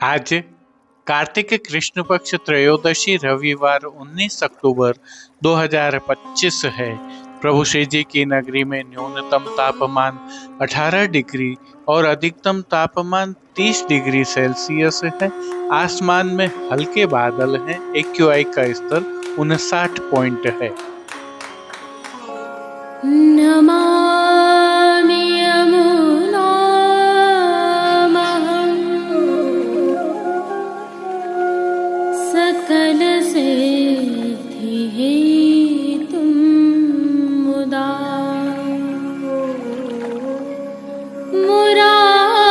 आज कार्तिक कृष्ण पक्ष त्रयोदशी रविवार 19 अक्टूबर 2025 है। प्रभु श्री जी की नगरी में न्यूनतम तापमान 18 डिग्री और अधिकतम तापमान 30 डिग्री सेल्सियस है। आसमान में हल्के बादल हैं। AQI का स्तर 59 पॉइंट है। नमामि यमुनामहं सकलसिद्धिहेतुं मुदा मुरारिपदपङ्कज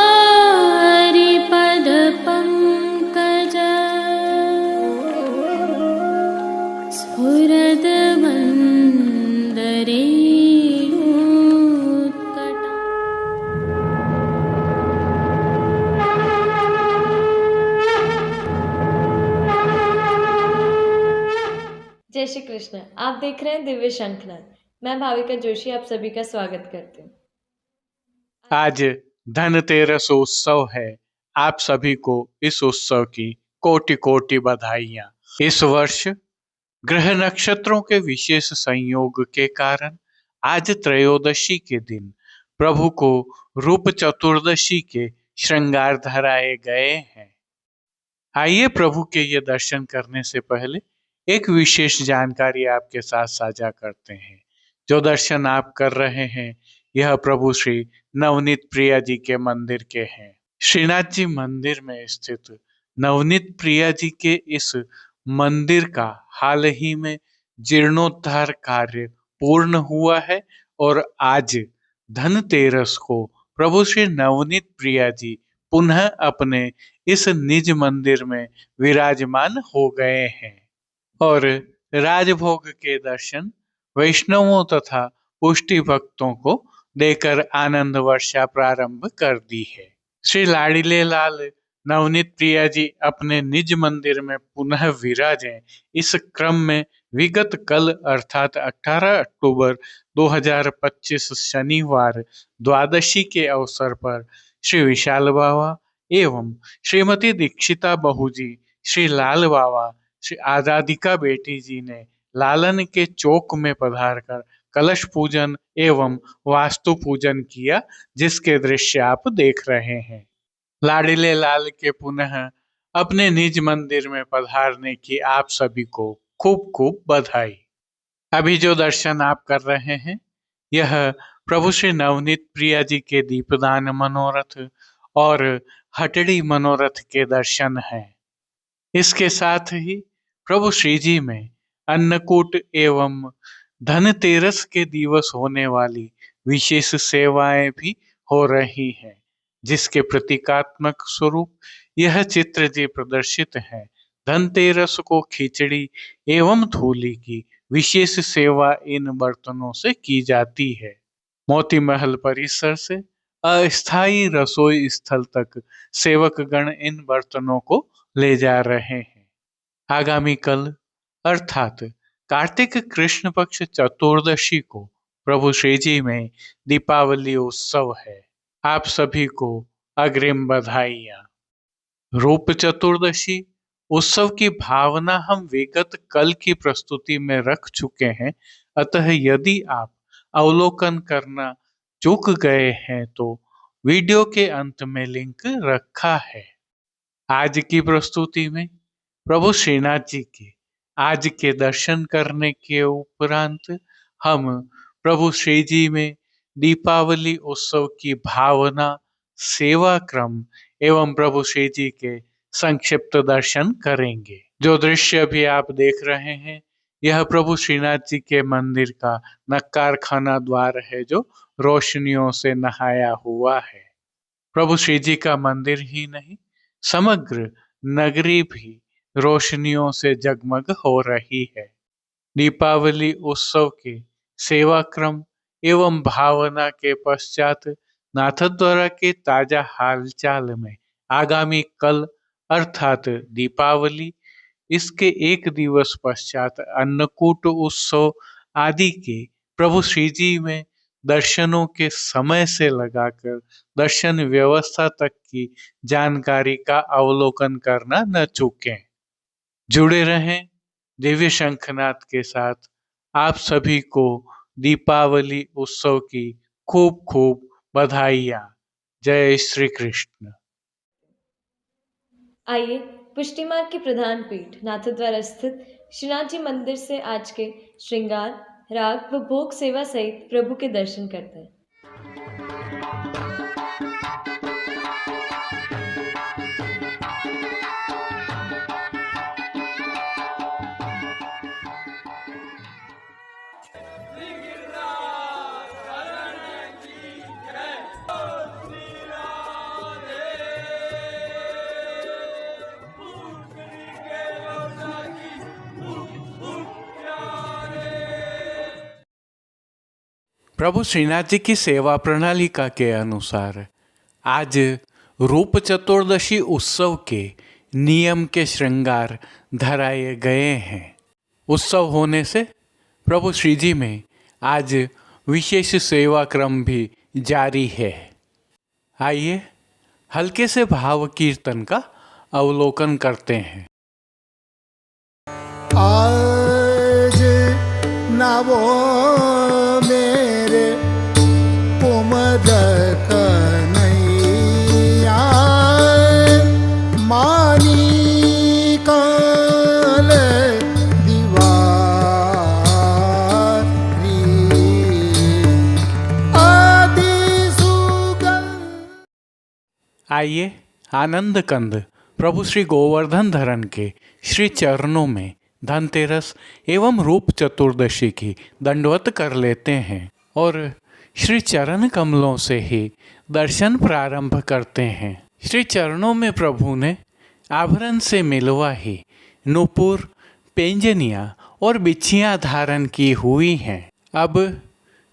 स्फुरद्वन्दरे जय श्री कृष्ण। आप देख रहे हैं दिव्य शंखनाद। मैं भाविका जोशी आप सभी का स्वागत करती हूँ। आज धनतेरस उत्सव है। आप सभी को इस उत्सव की कोटि कोटि बधाइयाँ। इस वर्ष ग्रह नक्षत्रों के विशेष संयोग के कारण आज त्रयोदशी के दिन प्रभु को रूप चतुर्दशी के श्रृंगार धराए गए हैं। आइए प्रभु के ये दर्शन करने से पहले एक विशेष जानकारी आपके साथ साझा करते हैं। जो दर्शन आप कर रहे हैं यह प्रभु श्री नवनीत प्रिया जी के मंदिर के हैं। श्रीनाथ जी मंदिर में स्थित नवनीत प्रिया जी के इस मंदिर का हाल ही में जीर्णोद्धार कार्य पूर्ण हुआ है और आज धनतेरस को प्रभु श्री नवनीत प्रिया जी पुनः अपने इस निज मंदिर में विराजमान हो गए हैं और राजभोग के दर्शन वैष्णवों तथा पुष्टि भक्तों को देकर आनंद वर्षा प्रारंभ कर दी है। श्री लाडीले लाल नवनीत प्रिया जी अपने निज मंदिर में पुनः विराजें, इस क्रम में विगत कल अर्थात 18 अक्टूबर 2025 शनिवार द्वादशी के अवसर पर श्री विशाल बाबा एवं श्रीमती दीक्षिता बहू जी, श्री लाल बाबा, श्री आजादिका बेटी जी ने लालन के चौक में पधारकर कलश पूजन एवं वास्तु पूजन किया, जिसके दृश्य आप देख रहे हैं। लाडीले लाल के पुनः अपने निज मंदिर में पधारने की आप सभी को खूब खूब बधाई। अभी जो दर्शन आप कर रहे हैं यह प्रभु श्री नवनीत प्रिया जी के दीपदान मनोरथ और हटड़ी मनोरथ के दर्शन हैं। इसके साथ ही प्रभु श्री जी में अन्नकूट एवं धनतेरस के दिवस होने वाली विशेष सेवाएं भी हो रही हैं, जिसके प्रतीकात्मक स्वरूप यह चित्र जी प्रदर्शित है। धनतेरस को खिचड़ी एवं धूली की विशेष सेवा इन बर्तनों से की जाती है। मोती महल परिसर से अस्थायी रसोई स्थल तक सेवक गण इन बर्तनों को ले जा रहे हैं। आगामी कल अर्थात कार्तिक कृष्ण पक्ष चतुर्दशी को प्रभु श्री जी में दीपावली उत्सव है। आप सभी को अग्रिम बधाइयाँ। रूप चतुर्दशी उत्सव की भावना हम विगत कल की प्रस्तुति में रख चुके हैं, अतः यदि आप अवलोकन करना चूक गए हैं तो वीडियो के अंत में लिंक रखा है। आज की प्रस्तुति में प्रभु श्रीनाथ जी के आज के दर्शन करने के उपरांत हम प्रभु श्री जी में दीपावली उत्सव की भावना, सेवा क्रम एवं प्रभु श्री जी के संक्षिप्त दर्शन करेंगे। जो दृश्य भी आप देख रहे हैं यह प्रभु श्रीनाथ जी के मंदिर का नक्कार खाना द्वार है, जो रोशनियों से नहाया हुआ है। प्रभु श्री जी का मंदिर ही नहीं समग्र नगरी भी रोशनियों से जगमग हो रही है। दीपावली उत्सव के सेवा क्रम एवं भावना के पश्चात नाथद्वारा के ताजा हालचाल में आगामी कल अर्थात दीपावली, इसके एक दिवस पश्चात अन्नकूट उत्सव आदि के प्रभु श्री जी में दर्शनों के समय से लगाकर दर्शन व्यवस्था तक की जानकारी का अवलोकन करना न चूकें। जुड़े रहें दिव्य शंखनाद के साथ। आप सभी को दीपावली उत्सव की खूब खूब बधाइयाँ। जय श्री कृष्ण। आइए पुष्टिमार्ग की प्रधान पीठ नाथद्वारा स्थित श्रीनाथ जी मंदिर से आज के श्रृंगार, राग व भोग सेवा सहित प्रभु के दर्शन करते हैं। प्रभु श्रीनाथ जी की सेवा प्रणालिका के अनुसार आज रूप चतुर्दशी उत्सव के नियम के श्रृंगार धराए गए हैं। उत्सव होने से प्रभु श्री जी में आज विशेष सेवा क्रम भी जारी है। आइए हल्के से भाव कीर्तन का अवलोकन करते हैं। आज नवो मेरे कुमद कन्हैया मानी काल दिवारी आदि सुगंध। आइए आनंद कंद प्रभु श्री गोवर्धन धरन के श्री चरणों में धनतेरस एवं रूप चतुर्दशी की दंडवत कर लेते हैं और श्री चरण कमलों से ही दर्शन प्रारंभ करते हैं। श्री चरणों में प्रभु ने आभरण से मिलवाही नूपुर, पेंजनियाँ और बिछियाँ धारण की हुई हैं। अब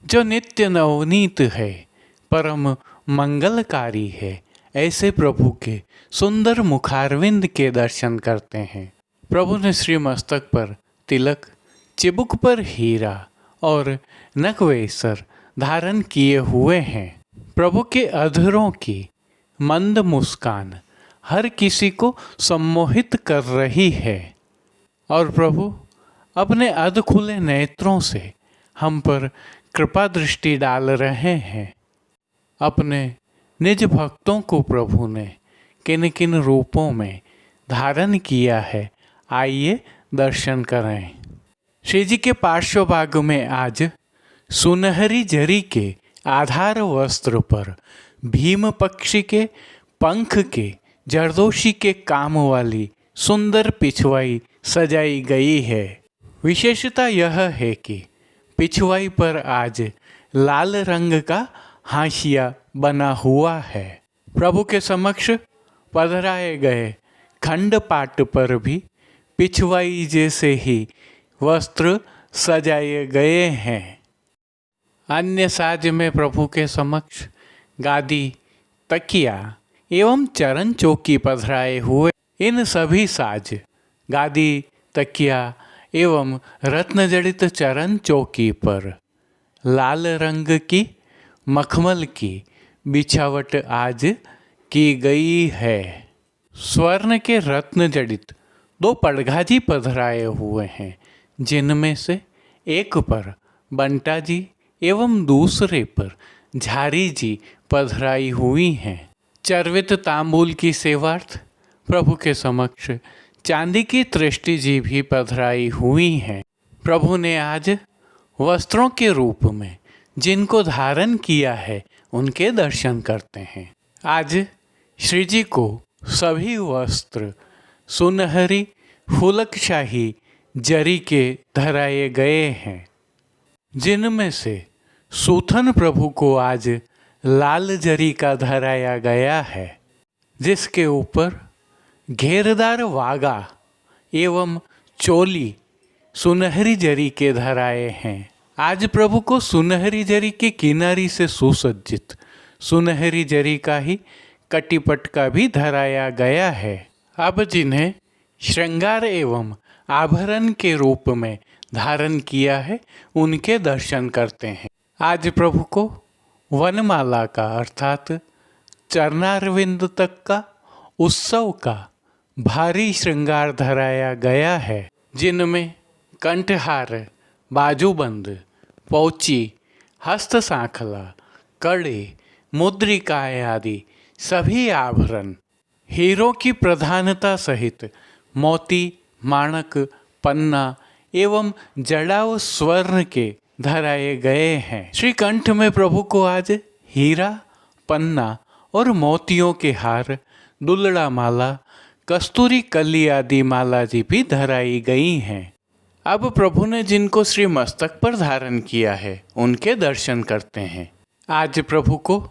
जो नित्य नवनीत है, परम मंगलकारी है, ऐसे प्रभु के सुंदर मुखारविंद के दर्शन करते हैं। प्रभु ने श्री मस्तक पर तिलक, चिबुक पर हीरा और नकवेसर धारण किए हुए हैं। प्रभु के अधरों की मंद मुस्कान हर किसी को सम्मोहित कर रही है और प्रभु अपने अध खुले नेत्रों से हम पर कृपा दृष्टि डाल रहे हैं। अपने निज भक्तों को प्रभु ने किन किन रूपों में धारण किया है, आइए दर्शन करें। श्री जी के पार्श्व भाग में आज सुनहरी जरी के आधार वस्त्र पर भीम पक्षी के पंख के जरदोशी के काम वाली सुंदर पिछवाई सजाई गई है। विशेषता यह है कि पिछवाई पर आज लाल रंग का हाशिया बना हुआ है। प्रभु के समक्ष पधराए गए खंड पाट पर भी पिछवाई जैसे ही वस्त्र सजाए गए हैं। अन्य साज में प्रभु के समक्ष गादी, तकिया एवं चरण चौकी पधराए हुए। इन सभी साज, गादी, तकिया एवं रत्न जड़ित चरण चौकी पर लाल रंग की मखमल की बिछावट आज की गई है। स्वर्ण के रत्न जड़ित 2 पड़घाजी पधराए हुए हैं, जिनमें से एक पर बंटा जी एवं दूसरे पर झारी जी पधराई हुई हैं। चर्वित तांबूल की सेवार्थ प्रभु के समक्ष चांदी की तृष्टि जी भी पधराई हुई हैं। प्रभु ने आज वस्त्रों के रूप में जिनको धारण किया है, उनके दर्शन करते हैं। आज श्री जी को सभी वस्त्र सुनहरी फुलकशाही जरी के धराए गए हैं, जिनमें से सूथन प्रभु को आज लाल जरी का धराया गया है, जिसके ऊपर घेरदार वागा एवं चोली सुनहरी जरी के धराए हैं। आज प्रभु को सुनहरी जरी की किनारी से सुसज्जित सुनहरी जरी का ही कटिपटका भी धराया गया है। अब जिन्हें श्रृंगार एवं आभरण के रूप में धारण किया है, उनके दर्शन करते हैं। आज प्रभु को वनमाला का अर्थात चरणारविंद तक का उत्सव का भारी श्रृंगार धराया गया है, जिनमें कंठहार, बाजूबंद, पौची, हस्त सांखला, कड़े, मुद्रिकाएं आदि सभी आभरण हीरों की प्रधानता सहित मोती, माणक, पन्ना एवं जड़ाऊ स्वर्ण के धराए गए हैं। श्री कंठ में प्रभु को आज हीरा, पन्ना और मोतियों के हार, दुल्लड़ा माला, कस्तूरी कली आदि माला जी भी धराई गई हैं। अब प्रभु ने जिनको श्री मस्तक पर धारण किया है उनके दर्शन करते हैं। आज प्रभु को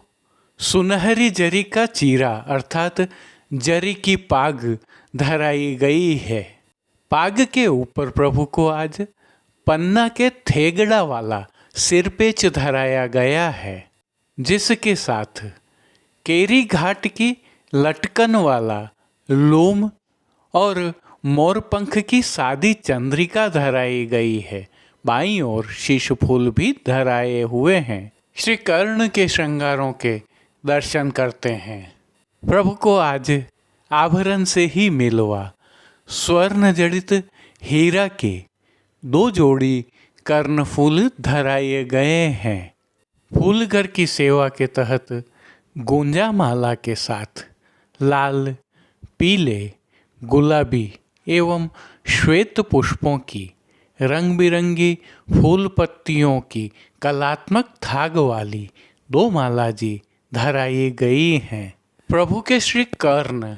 सुनहरी जरी का चीरा अर्थात जरी की पाग धराई गई है। पाग के ऊपर प्रभु को आज पन्ना के थेगड़ा वाला सिरपेच धराया गया है, जिसके साथ केरी घाट की लटकन वाला लोम और मोरपंख की सादी चंद्रिका धराई गई है। बाईं ओर शीश फूल भी धराए हुए हैं। श्री कर्ण के श्रृंगारों के दर्शन करते हैं। प्रभु को आज आभरण से ही मिलवा स्वर्ण जड़ित हीरा के 2 जोड़ी कर्ण फूल धराए गए हैं। फूलघर की सेवा के तहत गुंजा माला के साथ लाल, पीले, गुलाबी एवं श्वेत पुष्पों की रंग बिरंगी फूल पत्तियों की कलात्मक थाग वाली 2 माला जी धराई गई हैं। प्रभु के श्री कर्ण,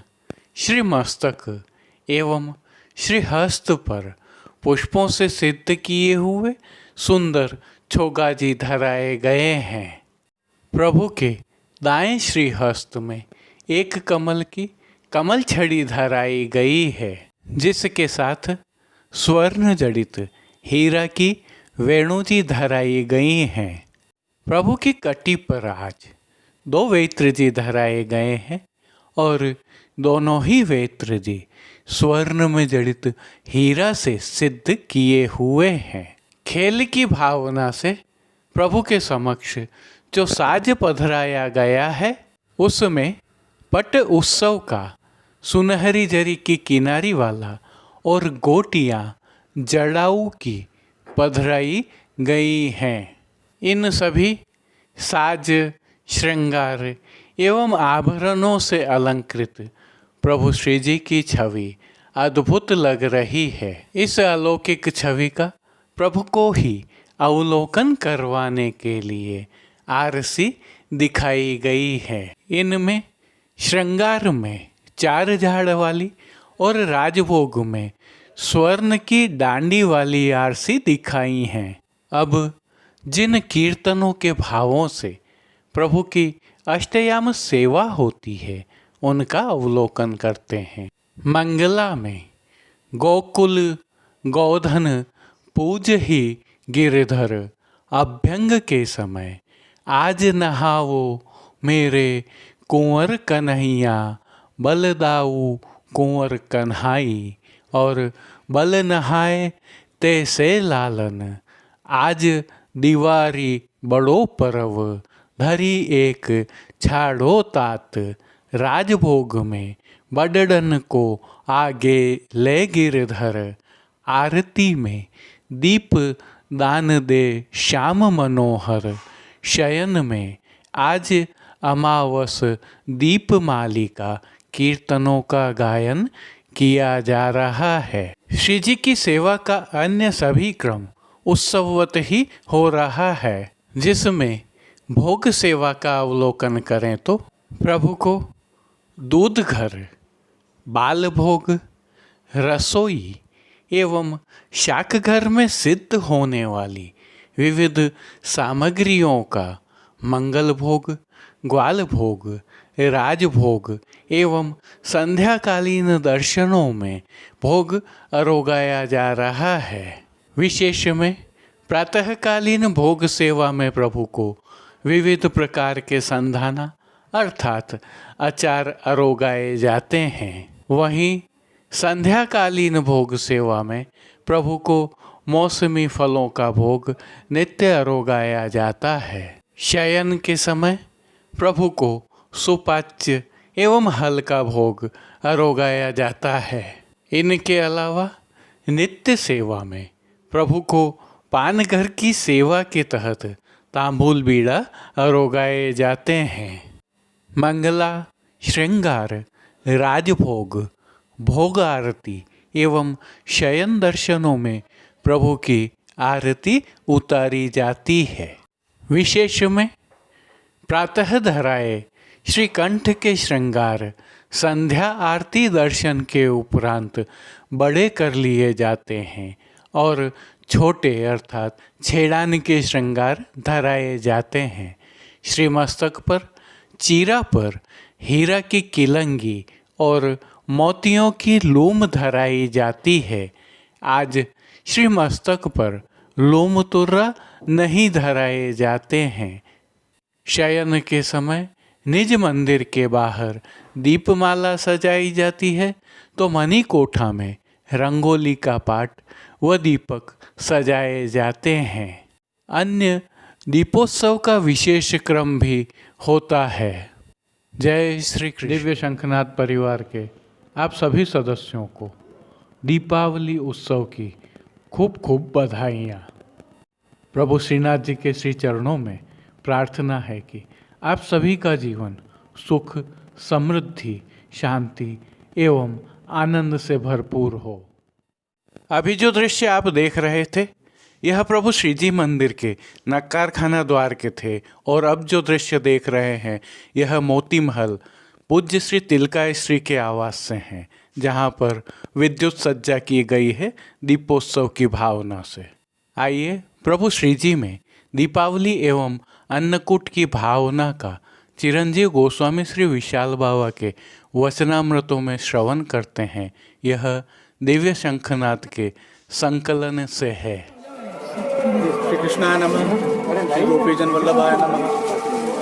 श्री मस्तक एवं श्री हस्त पर पुष्पों से सिद्ध किए हुए सुंदर छोगाजी धराए गए हैं। प्रभु के दाएं श्री हस्त में एक कमल की कमल छड़ी धराई गई है, जिसके साथ स्वर्ण जड़ित हीरा की वेणुजी धराई गई हैं। प्रभु की कटी पर आज 2 वेत्र जी धराए गए हैं और दोनों ही वेत्र जी स्वर्ण में जड़ित हीरा से सिद्ध किए हुए हैं। खेल की भावना से प्रभु के समक्ष जो साज पधराया गया है उसमें पट उत्सव का सुनहरी जरी की किनारी वाला और गोटियां जड़ाऊ की पधराई गई हैं। इन सभी साज, श्रृंगार एवं आभरणों से अलंकृत प्रभु श्री जी की छवि अद्भुत लग रही है। इस अलौकिक छवि का प्रभु को ही अवलोकन करवाने के लिए आरसी दिखाई गई है। इनमें श्रृंगार में 4 झाड़ वाली और राजभोग में स्वर्ण की डांडी वाली आरसी दिखाई हैं। अब जिन कीर्तनों के भावों से प्रभु की अष्टयाम सेवा होती है उनका अवलोकन करते हैं। मंगला में गोकुल गोधन पूज ही गिरधर अभ्यंग के समय आज नहावो मेरे कुंवर कन्हैया बलदाऊ कुंवर कन्हाई और बल नहाए तैसे लालन आज दीवारी बड़ो परव धरी एक छाड़ो तात राजभोग में बडडन को आगे ले गिरधर आरती में दीप दान दे श्याम मनोहर शयन में आज अमावस दीप मालिका कीर्तनों का गायन किया जा रहा है। श्री जी की सेवा का अन्य सभी क्रम उत्सववत ही हो रहा है, जिसमें भोग सेवा का अवलोकन करें तो प्रभु को दूध घर, बाल भोग, रसोई एवं शाक घर में सिद्ध होने वाली विविध सामग्रियों का मंगल भोग, ग्वाल भोग, राजभोग एवं संध्याकालीन दर्शनों में भोग अरोगाया जा रहा है। विशेष में प्रातःकालीन भोग सेवा में प्रभु को विविध प्रकार के संधाना अर्थात अचार अरोगाए जाते हैं। वहीं संध्याकालीन भोग सेवा में प्रभु को मौसमी फलों का भोग नित्य अरोगाया जाता है। शयन के समय प्रभु को सुपाच्य एवं हल्का भोग अरोगाया जाता है। इनके अलावा नित्य सेवा में प्रभु को पानघर की सेवा के तहत तांबूल बीड़ा अरोगाए जाते हैं। मंगला, श्रृंगार, राजभोग, भोग आरती एवं शयन दर्शनों में प्रभु की आरती उतारी जाती है। विशेष में प्रातः धराए श्रीकंठ के श्रृंगार संध्या आरती दर्शन के उपरांत बड़े कर लिए जाते हैं और छोटे अर्थात छेड़ान के श्रृंगार धराए जाते हैं। श्री मस्तक पर, चीरा पर हीरा की किलंगी और मोतियों की लूम धराई जाती है। आज श्री मस्तक पर लोम तुर्रा नहीं धराए जाते हैं। शयन के समय निज मंदिर के बाहर दीपमाला सजाई जाती है तो मणि कोठा में रंगोली का पाट व दीपक सजाए जाते हैं। अन्य दीपोत्सव का विशेष क्रम भी होता है। जय श्री कृष्ण। दिव्य शंखनाथ परिवार के आप सभी सदस्यों को दीपावली उत्सव की खूब खूब बधाइयाँ। प्रभु श्रीनाथ जी के श्री चरणों में प्रार्थना है कि आप सभी का जीवन सुख, समृद्धि, शांति एवं आनंद से भरपूर हो। अभी जो दृश्य आप देख रहे थे यह प्रभु श्रीजी मंदिर के नक्कार खाना द्वार के थे और अब जो दृश्य देख रहे हैं यह मोती महल पूज्य श्री तिलकाश्री के आवास से हैं, जहां पर विद्युत सज्जा की गई है दीपोत्सव की भावना से। आइए प्रभु श्रीजी में दीपावली एवं अन्नकूट की भावना का चिरंजीव गोस्वामी श्री विशाल बाबा के वचनामृतों में श्रवण करते हैं। यह दिव्य शंखनाथ के संकलन से है। श्री कृष्णाय नमः, श्री गोपीजन वल्लभाय नमः,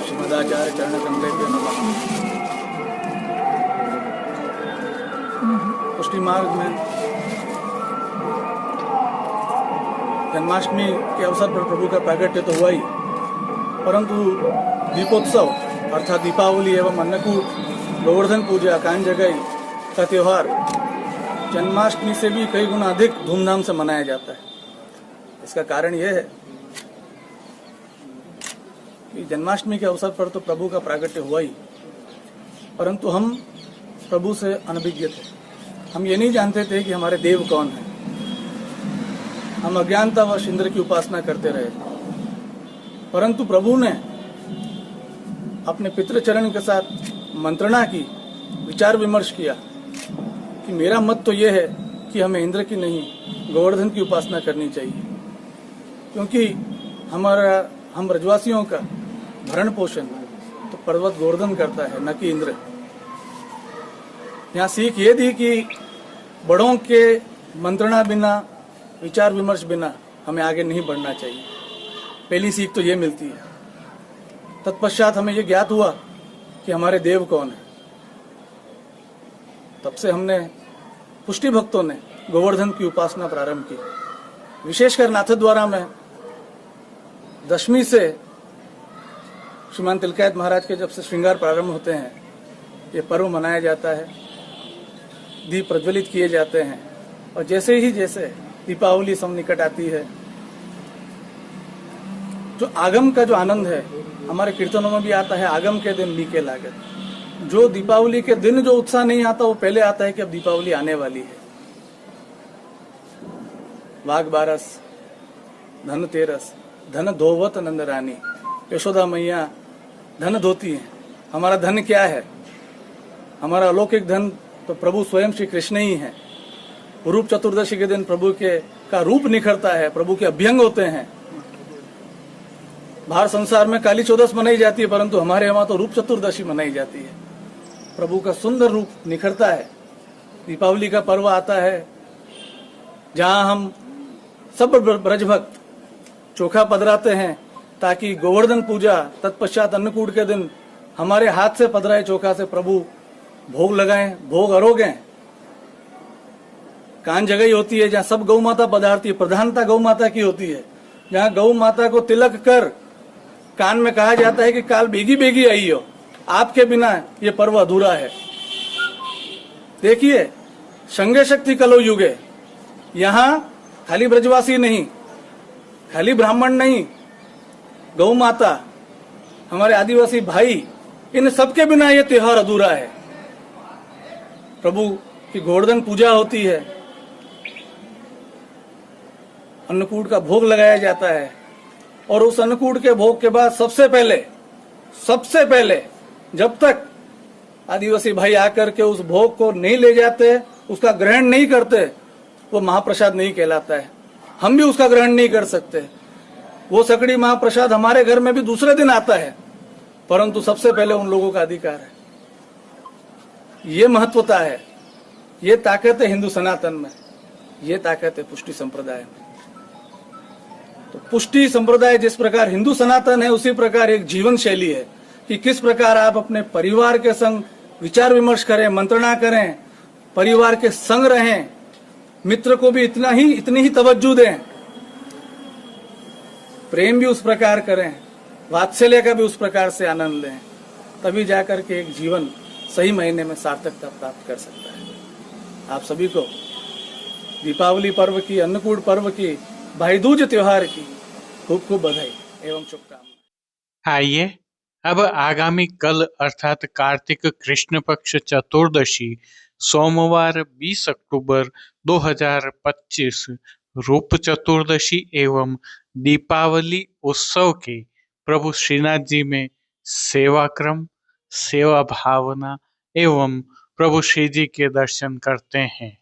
श्रीमदाचार्य चरण कमलेभ्यो नमः। पुष्टि मार्ग में जन्माष्टमी के अवसर पर प्रभु का प्रागट्य तो हुआ ही, परंतु दीपोत्सव अर्थात दीपावली एवं अन्नकूट, गोवर्धन पूजा, कांजगाई का त्यौहार जन्माष्टमी से भी कई गुना अधिक धूमधाम से मनाया जाता है। इसका कारण यह है कि जन्माष्टमी के अवसर पर तो प्रभु का प्रागट्य हुआ ही, परंतु हम प्रभु से अनभिज्ञ थे। हम ये नहीं जानते थे कि हमारे देव कौन है। हम अज्ञानतावश इंद्र की उपासना करते रहे, परंतु प्रभु ने अपने पितृचरण के साथ मंत्रणा की, विचार विमर्श किया कि मेरा मत तो यह है कि हमें इंद्र की नहीं गोवर्धन की उपासना करनी चाहिए, क्योंकि हम ब्रजवासियों का भरण पोषण तो पर्वत गोवर्धन करता है, न कि इंद्र। यहाँ सीख ये दी कि बड़ों के मंत्रणा बिना, विचार विमर्श बिना हमें आगे नहीं बढ़ना चाहिए। पहली सीख तो ये मिलती है। तत्पश्चात हमें ये ज्ञात हुआ कि हमारे देव कौन है। तब से हमने, पुष्टि भक्तों ने गोवर्धन की उपासना प्रारंभ की। विशेषकर नाथद्वारा में दशमी से श्रीमान तिलकायत महाराज के जब से श्रृंगार प्रारंभ होते हैं, ये पर्व मनाया जाता है, दीप प्रज्वलित किए जाते हैं। और जैसे दीपावली निकट आती है, जो आगम का जो आनंद है हमारे कीर्तनों में भी आता है, आगम के दिन लीके लागत। जो दीपावली के दिन जो उत्साह नहीं आता वो पहले आता है कि अब दीपावली आने वाली है। वाघ बारस, धन तेरस, धन धोवत नंद रानी, यशोदा मैया धन धोती है। हमारा धन क्या है? हमारा अलौकिक धन तो प्रभु स्वयं श्री कृष्ण ही है। रूप चतुर्दशी के दिन प्रभु का रूप निखरता है, प्रभु के अभ्यंग होते हैं। बाहर संसार में काली चौदस मनाई जाती है, परंतु हमारे यहाँ तो रूप चतुर्दशी मनाई जाती है। प्रभु का सुंदर रूप निखरता है। दीपावली का पर्व आता है जहां हम सब ब्रजभक्त चोखा पधराते हैं, ताकि गोवर्धन पूजा तत्पश्चात अन्नकूट के दिन हमारे हाथ से पधराए चोखा से प्रभु भोग लगाएं, भोग अरोगें। कान जगह ही होती है जहाँ सब गौ माता पधारती है, प्रधानता गौ माता की होती है, जहाँ गौ माता को तिलक कर कान में कहा जाता है कि काल बेगी बेगी आई हो, आपके बिना ये पर्व अधूरा है। देखिए, संगे शक्ति कलो युगे, यहाँ खाली ब्रजवासी नहीं, खाली ब्राह्मण नहीं, गौ माता, हमारे आदिवासी भाई, इन सबके बिना ये त्योहार अधूरा है। प्रभु की गोवर्धन पूजा होती है, अन्नकूट का भोग लगाया जाता है, और उस अन्नकूट के भोग के बाद सबसे पहले जब तक आदिवासी भाई आकर के उस भोग को नहीं ले जाते, उसका ग्रहण नहीं करते, वो महाप्रसाद नहीं कहलाता है। हम भी उसका ग्रहण नहीं कर सकते। वो सकड़ी महाप्रसाद हमारे घर में भी दूसरे दिन आता है, परंतु सबसे पहले उन लोगों का अधिकार है। ये महत्वता है, ये ताकत है हिंदू सनातन में, ये ताकत है पुष्टि संप्रदाय में। तो पुष्टि संप्रदाय जिस प्रकार हिंदू सनातन है, उसी प्रकार एक जीवन शैली है कि किस प्रकार आप अपने परिवार के संग विचार विमर्श करें, मंत्रणा करें, परिवार के संग रहें, मित्र को भी इतनी ही तवज्जो दें, प्रेम भी उस प्रकार करें, वात्सल्य का भी उस प्रकार से आनंद लें, तभी जाकर के एक जीवन सही महीने में सार्थकता प्राप्त कर सकता है। आप सभी को दीपावली पर्व की, अन्नकूट पर्व की, भाई दूज त्योहार की खूब खूब बधाई एवं शुभकामनाएं। आइए अब आगामी कल अर्थात कार्तिक कृष्ण पक्ष चतुर्दशी सोमवार 20 अक्टूबर 2025 रूप चतुर्दशी एवं दीपावली उत्सव के प्रभु श्रीनाथ जी में सेवा क्रम, सेवा भावना एवं प्रभु श्री जी के दर्शन करते हैं।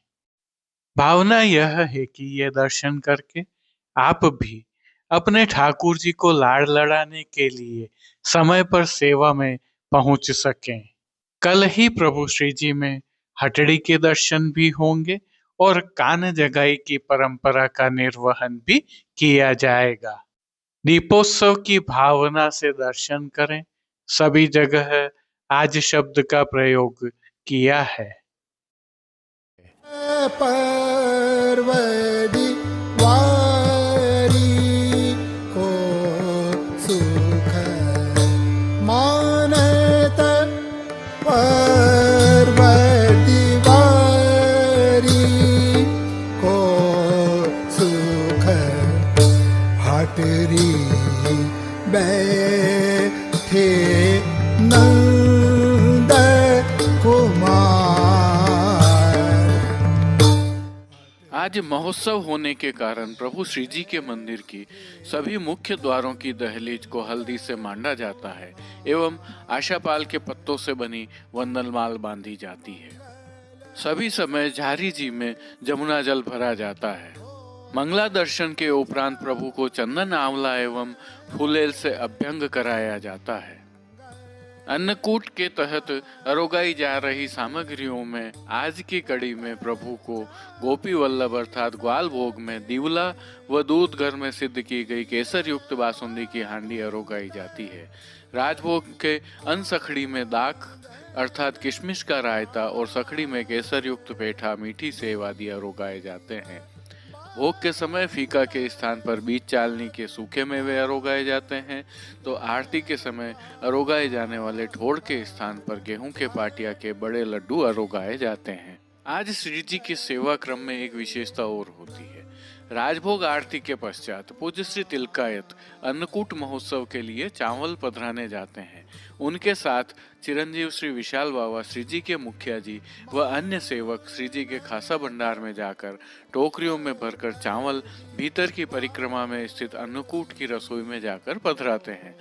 भावना यह है कि ये दर्शन करके आप भी अपने ठाकुर जी को लाड़ लड़ाने के लिए समय पर सेवा में पहुंच सकें। कल ही प्रभु श्री जी में हटड़ी के दर्शन भी होंगे और कान जगाई की परंपरा का निर्वहन भी किया जाएगा। दीपोत्सव की भावना से दर्शन करें। सभी जगह आज शब्द का प्रयोग किया है। पर्वदी वारी को सुख मानत, पर्वदी वारी को सुख हटरी बैठे नंद कुमार। आज महोत्सव होने के कारण प्रभु श्री जी के मंदिर की सभी मुख्य द्वारों की दहलीज को हल्दी से मांडा जाता है एवं आशापाल के पत्तों से बनी वंदनमाल बांधी जाती है। सभी समय झारी जी में जमुना जल भरा जाता है। मंगला दर्शन के उपरांत प्रभु को चंदन आंवला एवं फूलेल से अभ्यंग कराया जाता है। अन्नकूट के तहत अरोगाई जा रही सामग्रियों में आज की कड़ी में प्रभु को गोपी वल्लभ अर्थात ग्वाल भोग में दिवला व दूध घर में सिद्ध की गई केसर युक्त बासुंदी की हांडी अरोगाई जाती है। राजभोग के अनसखड़ी में दाख अर्थात किशमिश का रायता और सखड़ी में केसर युक्त पेठा, मीठी सेव आदि अरोगाए जाते हैं। भोग के समय फीका के स्थान पर बीज चालनी के सूखे मेवे अरोगाए जाते हैं, तो आरती के समय अरोगाए जाने वाले ठोड़ के स्थान पर गेहूं के पाटिया के बड़े लड्डू अरोगाए जाते हैं। आज श्री जी के सेवा क्रम में एक विशेषता और होती है। राजभोग आरती के पश्चात पूज्य श्री तिलकायत अन्नकूट महोत्सव के लिए चावल पधराने जाते हैं। उनके साथ चिरंजीव श्री विशाल बाबा, श्री जी के मुखिया जी व अन्य सेवक श्री जी के खासा भंडार में जाकर टोकरियों में भरकर चावल भीतर की परिक्रमा में स्थित अन्नकूट की रसोई में जाकर पधराते हैं।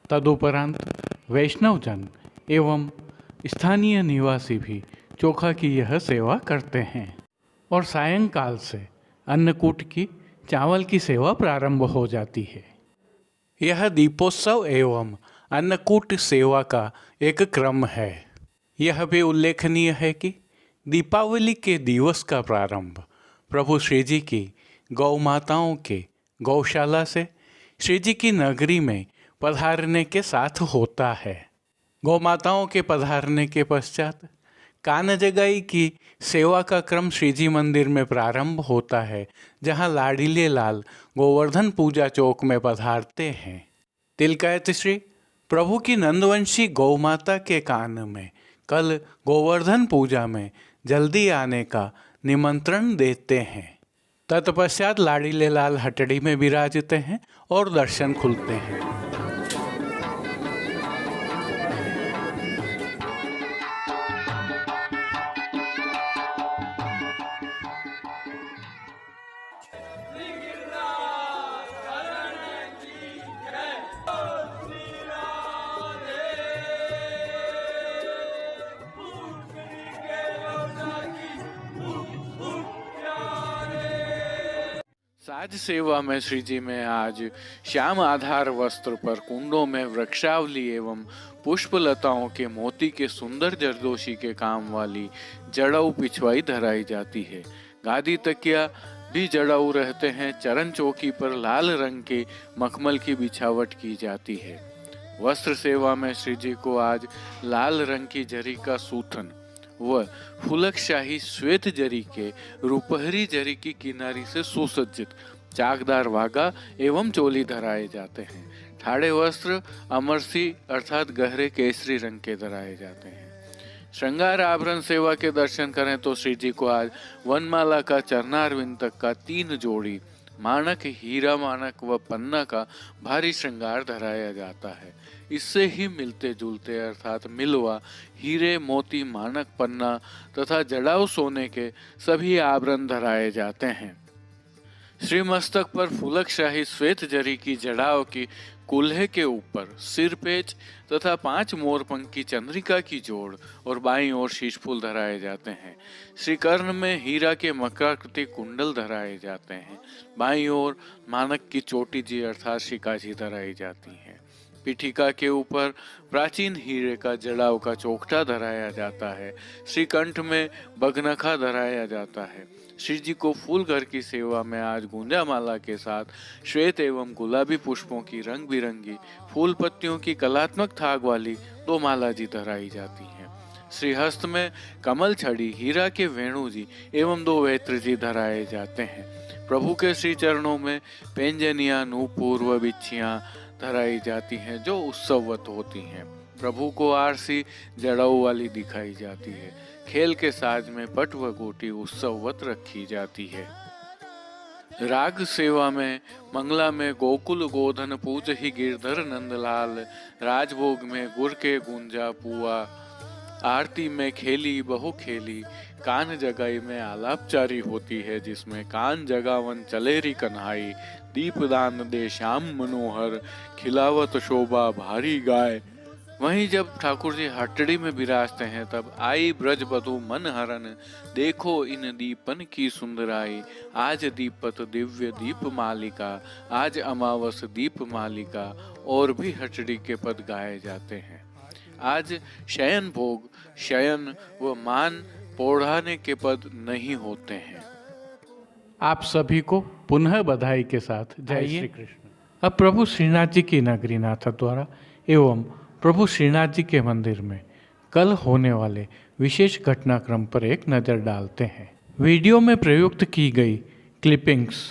तदुपरांत वैष्णवजन एवं स्थानीय निवासी भी चोखा की यह सेवा करते हैं और सायंकाल से अन्नकूट की चावल की सेवा प्रारंभ हो जाती है। यह दीपोत्सव एवं अन्नकूट सेवा का एक क्रम है। यह भी उल्लेखनीय है कि दीपावली के दिवस का प्रारंभ प्रभु श्री जी की गौ माताओं के गौशाला से श्री जी की नगरी में पधारने के साथ होता है। गौ माताओं के पधारने के पश्चात कान जगाई की सेवा का क्रम श्रीजी मंदिर में प्रारंभ होता है, जहां लाडीले लाल गोवर्धन पूजा चौक में पधारते हैं। तिलकायत श्री प्रभु की नंदवंशी गौ माता के कान में कल गोवर्धन पूजा में जल्दी आने का निमंत्रण देते हैं। तत्पश्चात लाडीले लाल हटड़ी में विराजते हैं और दर्शन खुलते हैं। साज सेवा में श्री जी में आज श्याम आधार वस्त्र पर कुंडों में वृक्षावली एवं पुष्पलताओं के मोती के सुंदर जरदोशी के काम वाली जड़ाऊ पिछवाई धराई जाती है। गादी तकिया भी जड़ाऊ रहते हैं। चरण चौकी पर लाल रंग के मखमल की बिछावट की जाती है। वस्त्र सेवा में श्री जी को आज लाल रंग की जरी का सूथन व फुलकशाही श्वेत जरी के रुपहरी जरी की किनारी से सुसज्जित चाकदार वागा एवं चोली धराए जाते हैं। ठाड़े वस्त्र अमरसी अर्थात गहरे केसरी रंग के धराए जाते हैं। श्रृंगार आभरण सेवा के दर्शन करें तो श्री जी को आज वनमाला का चरणारविंद तक का 3 जोड़ी मानक, हीरा मानक व पन्ना का भारी श्रृंगार धराया जाता है। इससे ही मिलते जुलते अर्थात मिलवा हीरे, मोती, मानक, पन्ना तथा जड़ाऊ सोने के सभी आभरण धराए जाते हैं। श्री मस्तक पर फुलकशाही श्वेत जरी की जड़ाओं की कुल्हे के ऊपर सिरपेच तथा 5 मोरपंख की चंद्रिका की जोड़ और बाईं ओर शीशफूल धराए जाते हैं। श्री कर्ण में हीरा के मकराकृति कुंडल धराए जाते हैं। बाईं ओर मानक की चोटी जी अर्थात शिकाजी धराई जाती है। पीठिका के ऊपर प्राचीन हीरे का जड़ाव का चौखटा धराया जाता है। श्री कंठ में बगनखा धराया जाता है। श्री जी को फूल घर की सेवा में आज गुंजा माला के साथ श्वेत एवं गुलाबी पुष्पों की रंग बिरंगी फूल पत्तियों की कलात्मक थाग वाली 2 माला जी धराई जाती हैं। श्री हस्त में कमल छड़ी, हीरा के वेणु जी एवं 2 वेत्र जी धराए जाते हैं। प्रभु के श्री चरणों में पेंजनिया, नूपुर व बिच्छियां धराई जाती हैं जो उत्सववत होती हैं। प्रभु को आरसी जड़ाऊ वाली दिखाई जाती है। खेल के साज में पट व गोटी उत्सववत रखी जाती है। राग सेवा में मंगला में गोकुल गोधन पूज ही गिरधर नंदलाल, राजभोग में गुर के गुंजा पुआ, आरती में खेली बहु खेली, कान जगाई में आलापचारी होती है जिसमें कान जगावन चलेरी कन्हाई, दीपदान दे श्याम मनोहर, खिलावत शोभा भारी गाय। वहीं जब ठाकुर जी हटड़ी में विराजते हैं तब आई ब्रज बधु मन हरन, देखो इन दीपन की सुंदराई, आज दीपत दिव्य दीप मालिका, आज अमावस दीप मालिका और भी हटड़ी के पद गाए जाते हैं। आज शयन भोग, शयन व मान पौढ़ाने के पद नहीं होते हैं। आप सभी को पुनः बधाई के साथ जय श्री कृष्ण। अब प्रभु श्रीनाथ जी की नगरी नाथद्वारा एवं प्रभु श्रीनाथ जी के मंदिर में कल होने वाले विशेष घटनाक्रम पर एक नज़र डालते हैं। वीडियो में प्रयुक्त की गई क्लिपिंग्स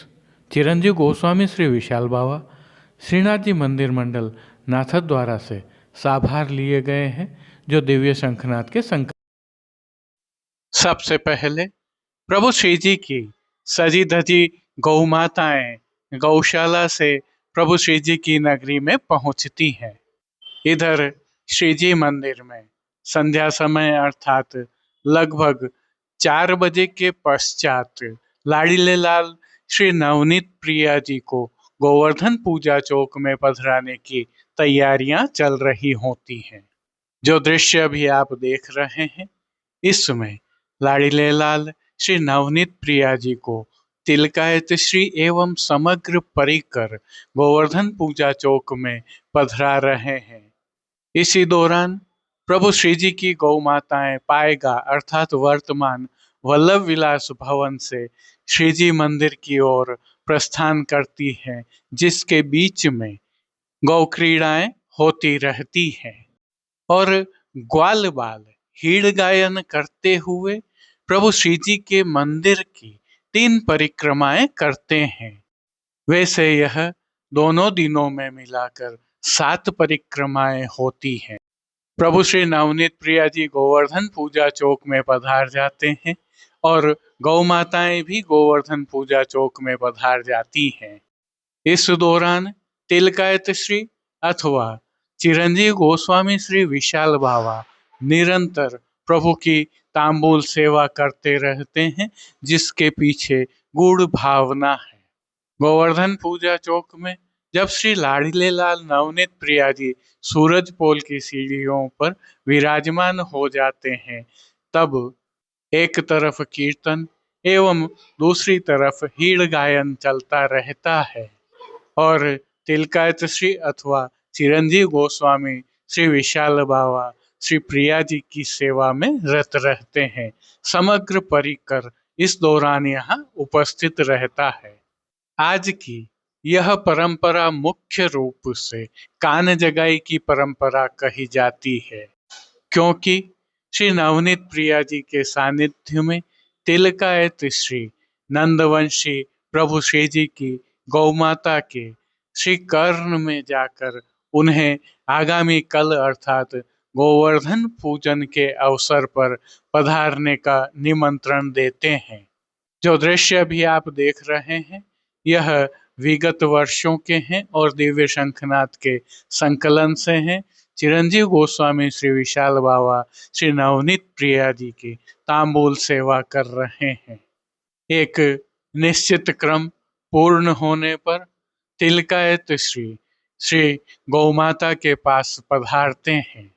चिरंजीव गोस्वामी श्री विशाल बाबा, श्रीनाथ जी मंदिर मंडल नाथद्वारा से साभार लिए गए हैं जो दिव्य शंखनाथ के संक। सबसे पहले प्रभु श्री जी की सजी धजी गौ माताएं गौशाला से प्रभु श्री जी की नगरी में पहुंचती हैं। इधर श्री जी मंदिर में संध्या समय अर्थात लगभग 4 बजे के पश्चात लाडीले लाल श्री नवनीत प्रिया जी को गोवर्धन पूजा चौक में पधराने की तैयारियां चल रही होती हैं। जो दृश्य अभी आप देख रहे हैं, इसमें लाडीले लाल श्री नवनीत प्रिया जी को तिलकायत श्री एवं समग्र परिकर गोवर्धन पूजा चौक में पधरा रहे हैं। इसी दौरान प्रभु श्री जी की गौ माताएं पाएगा अर्थात वर्तमान वल्लभ विलास भवन से श्री जी मंदिर की ओर प्रस्थान करती हैं, जिसके बीच में गौ क्रीड़ाएं होती रहती हैं और ग्वाल बाल हीड़ गायन करते हुए प्रभु श्री जी के मंदिर की 3 परिक्रमाएं करते हैं। वैसे यह दोनों दिनों में मिलाकर 7 परिक्रमाएं होती हैं। प्रभु श्री नवनीत प्रिया जी गोवर्धन पूजा चौक में पधार जाते हैं और गौ माताएं भी गोवर्धन पूजा चौक में पधार जाती हैं। इस दौरान तिलकायत श्री अथवा चिरंजीव गोस्वामी श्री विशाल बाबा निरंतर प्रभु की तांबूल सेवा करते रहते हैं, जिसके पीछे गूढ़ भावना है। गोवर्धन पूजा चौक में जब श्री लाडीले लाल नवनीत प्रिया जी सूरज पोल की सीढ़ियों पर विराजमान हो जाते हैं, तब एक तरफ कीर्तन एवं दूसरी तरफ हीड़ गायन चलता रहता है और तिलकायत श्री अथवा चिरंजीव गोस्वामी श्री विशाल बाबा श्री प्रिया जी की सेवा में रत रहते हैं। समग्र परिकर इस दौरान यहाँ उपस्थित रहता है। आज की यह परंपरा मुख्य रूप से कान जगाई की परंपरा कही जाती है, क्योंकि श्री नवनीत प्रिया जी के सानिध्य में तिलकायत श्री नंदवंशी प्रभु श्री जी की गौमाता के श्री कर्ण में जाकर उन्हें आगामी कल अर्थात गोवर्धन पूजन के अवसर पर पधारने का निमंत्रण देते हैं। जो दृश्य भी आप देख रहे हैं यह विगत वर्षों के हैं और दिव्य शंखनाथ के संकलन से हैं। चिरंजीव गोस्वामी श्री विशाल बाबा श्री नवनीत प्रिया जी की तांबूल सेवा कर रहे हैं। एक निश्चित क्रम पूर्ण होने पर तिलकायत श्री गौमाता के पास पधारते हैं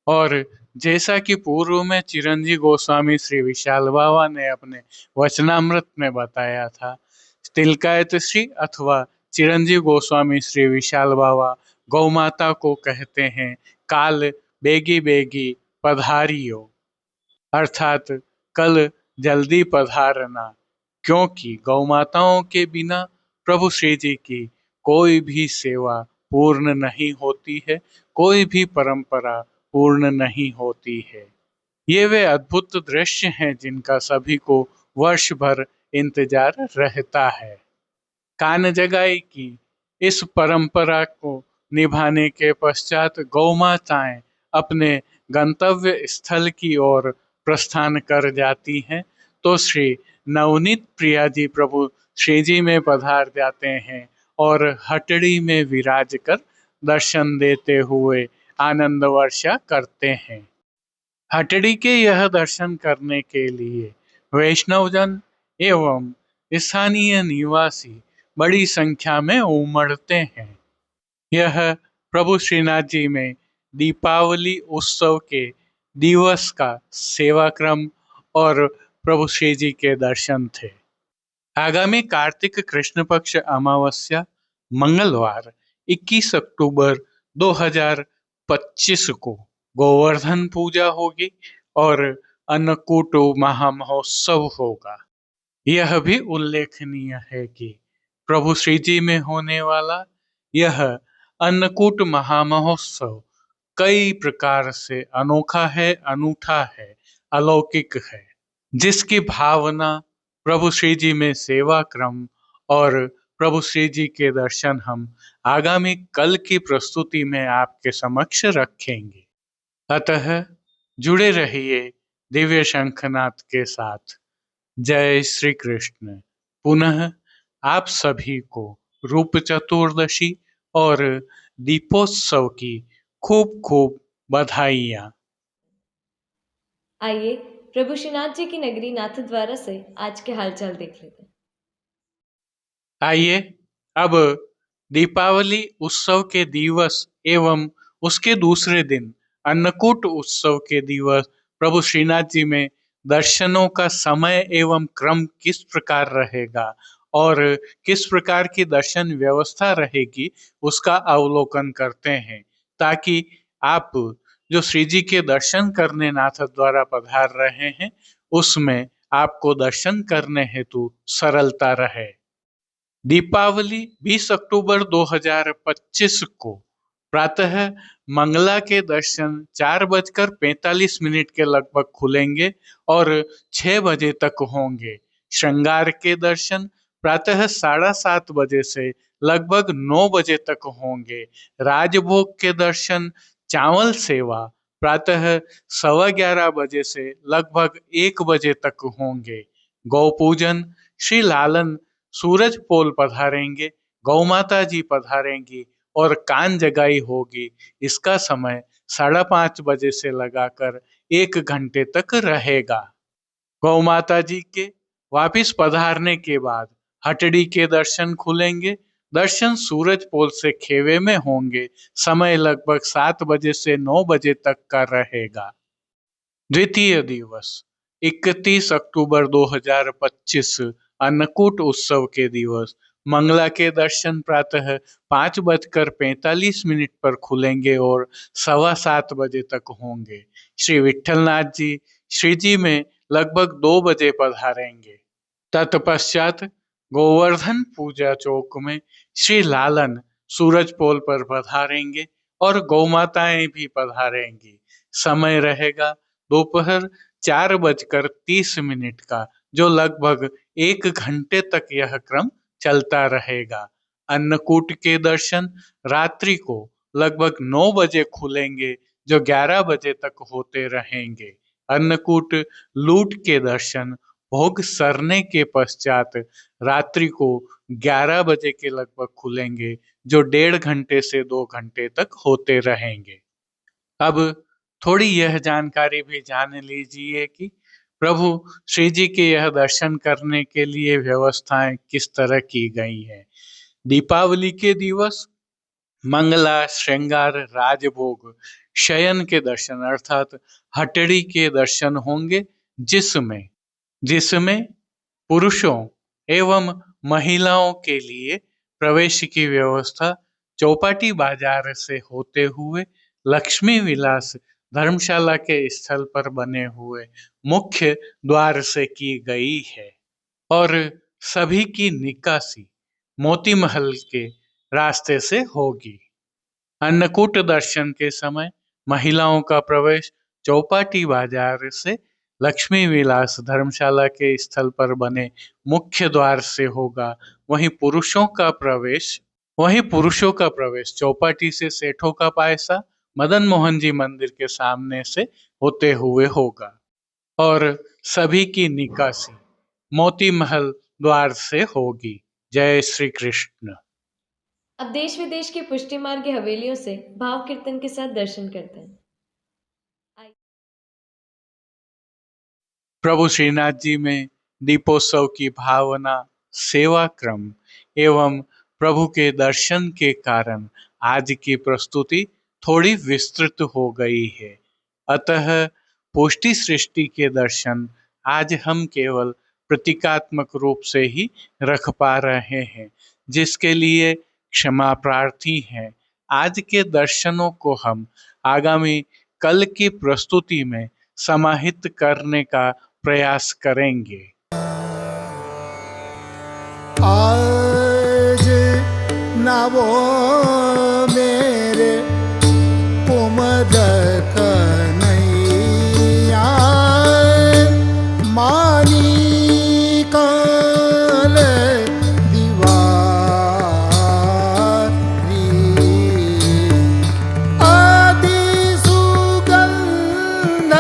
और जैसा कि पूर्व में चिरंजीव गोस्वामी श्री विशाल बाबा ने अपने वचनामृत में बताया था, तिलकायत श्री अथवा चिरंजीव गोस्वामी श्री विशाल बाबा गौमाता को कहते हैं काल बेगी बेगी पधारियो, अर्थात कल जल्दी पधारना, क्योंकि गौमाताओं के बिना प्रभु श्री जी की कोई भी सेवा पूर्ण नहीं होती है, कोई भी परंपरा पूर्ण नहीं होती है। ये वे अद्भुत दृश्य हैं जिनका सभी को वर्ष भर इंतजार रहता है। कान जगाई की इस परंपरा को निभाने के पश्चात गौमाताएं अपने गंतव्य स्थल की ओर प्रस्थान कर जाती हैं, तो श्री नवनीत प्रिया जी प्रभु श्री जी में पधार जाते हैं और हटड़ी में विराज कर दर्शन देते हुए आनंद वर्षा करते हैं। हटड़ी के यह दर्शन करने के लिए वैष्णवजन एवं स्थानीय निवासी बड़ी संख्या में उमड़ते हैं। यह प्रभु श्रीनाथ जी में दीपावली उत्सव के दिवस का सेवाक्रम और प्रभु श्री जी के दर्शन थे। आगामी कार्तिक कृष्ण पक्ष अमावस्या मंगलवार 21 अक्टूबर 2025 को गोवर्धन पूजा होगी और अन्नकूट महामहोत्सव होगा। यह भी उल्लेखनीय है कि प्रभु श्री जी में होने वाला यह अन्नकूट महामहोत्सव कई प्रकार से अनोखा है, अनूठा है, अलौकिक है, जिसकी भावना प्रभु श्री जी में सेवा क्रम और प्रभु श्री जी के दर्शन हम आगामी कल की प्रस्तुति में आपके समक्ष रखेंगे। अतः जुड़े रहिए दिव्य शंखनाथ के साथ। जय श्री कृष्ण। पुनः आप सभी को रूप चतुर्दशी और दीपोत्सव की खूब खूब बधाइयाँ। आइए प्रभु श्रीनाथ जी की नगरी नाथद्वारा से आज के हालचाल देख लेते हैं। आइए अब दीपावली उत्सव के दिवस एवं उसके दूसरे दिन अन्नकूट उत्सव के दिवस प्रभु श्रीनाथ जी में दर्शनों का समय एवं क्रम किस प्रकार रहेगा और किस प्रकार की दर्शन व्यवस्था रहेगी उसका अवलोकन करते हैं, ताकि आप जो श्री जी के दर्शन करने नाथ द्वारा पधार रहे हैं उसमें आपको दर्शन करने हेतु सरलता रहे। दीपावली 20 अक्टूबर 2025 को प्रातः मंगला के दर्शन 4:45 के लगभग खुलेंगे और 6 बजे तक होंगे। श्रृंगार के दर्शन प्रातः 7:30 बजे से लगभग 9 बजे तक होंगे। राजभोग के दर्शन चावल सेवा प्रातः 11:15 बजे से लगभग 1 बजे तक होंगे। गौ पूजन श्री लालन सूरज पोल पधारेंगे, गौ माता जी पधारेंगी और कान जगाई होगी। इसका समय 5:30 बजे से लगाकर 1 घंटे तक रहेगा। गौ माता जी के वापिस पधारने के बाद हटड़ी के दर्शन खुलेंगे। दर्शन सूरज पोल से खेवे में होंगे। समय लगभग 7 बजे से 9 बजे तक का रहेगा। द्वितीय दिवस 31 अक्टूबर 2025 अन्नकूट उत्सव के दिवस मंगला के दर्शन प्रातः 5:45 पर खुलेंगे और 7:15 बजे तक होंगे। श्री विठलनाथ जी श्री जी में लगभग 2 बजे पधारेंगे। तत्पश्चात गोवर्धन पूजा चौक में श्री लालन सूरज पोल पर पधारेंगे और गौ माताएं भी पधारेंगी। समय रहेगा दोपहर 4:30 का, जो लगभग 1 घंटे तक यह क्रम चलता रहेगा। अन्नकूट के दर्शन रात्रि को लगभग 9 बजे खुलेंगे, जो 11 बजे तक होते रहेंगे। अन्नकूट लूट के दर्शन भोग सरने के पश्चात रात्रि को 11 बजे के लगभग खुलेंगे, जो 1.5 घंटे से 2 घंटे तक होते रहेंगे। अब थोड़ी यह जानकारी भी जान लीजिए कि प्रभु श्री जी के यह दर्शन करने के लिए व्यवस्थाएं किस तरह की गई हैं। दीपावली के दिवस मंगला, श्रृंगार, राजभोग, शयन के दर्शन अर्थात हटड़ी के दर्शन होंगे, जिसमें पुरुषों एवं महिलाओं के लिए प्रवेश की व्यवस्था चौपाटी बाजार से होते हुए लक्ष्मी विलास धर्मशाला के स्थल पर बने हुए मुख्य द्वार से की गई है और सभी की निकासी मोती महल के रास्ते से होगी। अन्नकूट दर्शन के समय महिलाओं का प्रवेश चौपाटी बाजार से लक्ष्मी विलास धर्मशाला के स्थल पर बने मुख्य द्वार से होगा। वहीं पुरुषों का प्रवेश चौपाटी से सेठों का पायसा मदन मोहन जी मंदिर के सामने से होते हुए होगा और सभी की निकासी मोती महल द्वार से होगी। जय श्री कृष्ण। अब देश विदेश की पुष्टि मार्ग की हवेलियों से भाव कीर्तन के साथ दर्शन करते हैं। प्रभु श्रीनाथ जी में दीपोत्सव की भावना, सेवा क्रम एवं प्रभु के दर्शन के कारण आज की प्रस्तुति थोड़ी विस्तृत हो गई है। अतः पुष्टि सृष्टि के दर्शन आज हम केवल प्रतीकात्मक रूप से ही रख पा रहे हैं, जिसके लिए क्षमा प्रार्थी हैं। आज के दर्शनों को हम आगामी कल की प्रस्तुति में समाहित करने का प्रयास करेंगे। आज नवो मेरे कुमद कन्हैया मानी काल दिवारी आदि सुगंध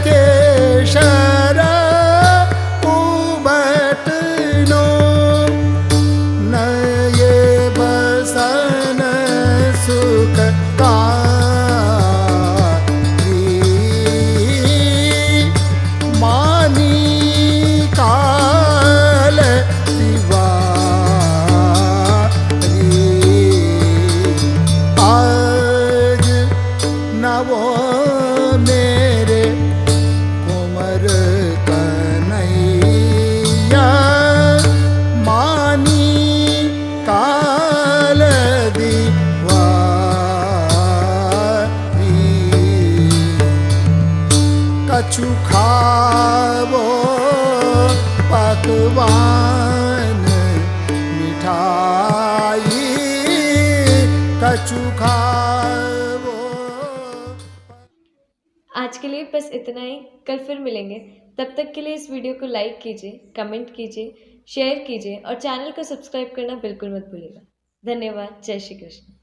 केशर उबटनो नये बसन सुख मानी काल दिवारी आज नवो मेरे कुंवर कन्हैया मानी काल दिवारी कछु खावो पकवान मिठाई कछु खा चलिए बस इतना ही, कल फिर मिलेंगे। तब तक के लिए इस वीडियो को लाइक कीजिए, कमेंट कीजिए, शेयर कीजिए और चैनल को सब्सक्राइब करना बिल्कुल मत भूलिएगा। धन्यवाद। जय श्री कृष्ण।